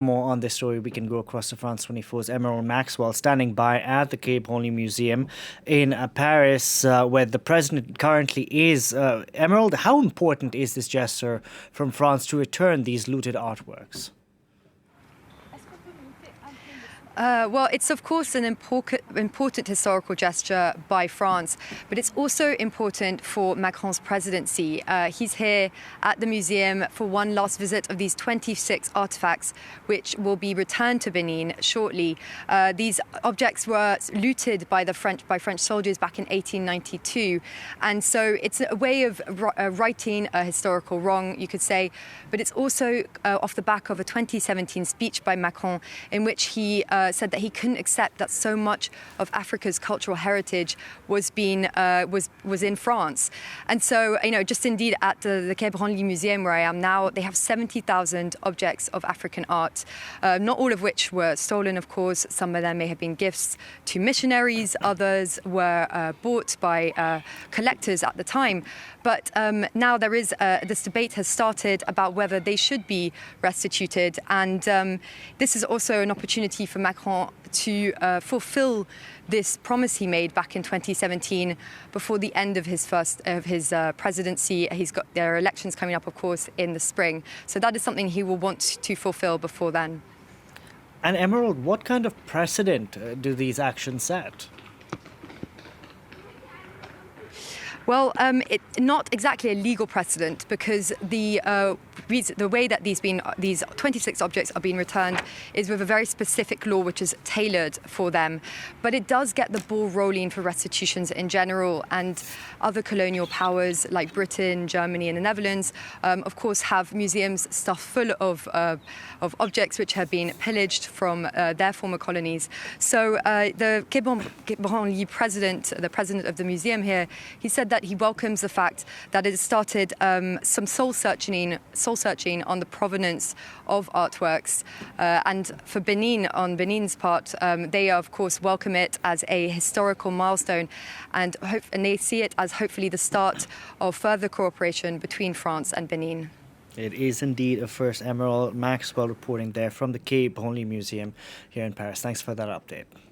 More on this story, we can go across to France 24's Emerald Maxwell, standing by at the Quai Branly Museum in Paris, where the president currently is. Emerald, how important is this gesture from France to return these looted artworks? Well, it's of course an important historical gesture by France, but it's also important for Macron's presidency. He's here at the museum for one last visit of these 26 artefacts, which will be returned to Benin shortly. These objects were looted by French soldiers back in 1892, and so it's a way of righting a historical wrong, you could say. But it's also off the back of a 2017 speech by Macron, in which he said that he couldn't accept that so much of Africa's cultural heritage was in France. And so, just indeed at the Quai Branly Museum where I am now, they have 70,000 objects of African art, not all of which were stolen, of course. Some of them may have been gifts to missionaries, others were bought by collectors at the time. But now there is this debate has started about whether they should be restituted, and this is also an opportunity for Macron to fulfill this promise he made back in 2017 before the end of his presidency. There are elections coming up, of course, in the spring, so that is something he will want to fulfill before then. And Emerald, what kind of precedent do these actions set? Well, not exactly a legal precedent, because the way that these 26 objects are being returned is with a very specific law which is tailored for them. But it does get the ball rolling for restitutions in general, and other colonial powers like Britain, Germany and the Netherlands, of course, have museums stuffed full of objects which have been pillaged from their former colonies. So the Quai Branly president, the president of the museum here, he said that he welcomes the fact that it has started some soul searching on the provenance of artworks. And for Benin, on Benin's part, they of course welcome it as a historical milestone, and they see it as hopefully the start of further cooperation between France and Benin. It is indeed a first. Emerald Maxwell reporting there from the Quai Branly Museum here in Paris. Thanks for that update.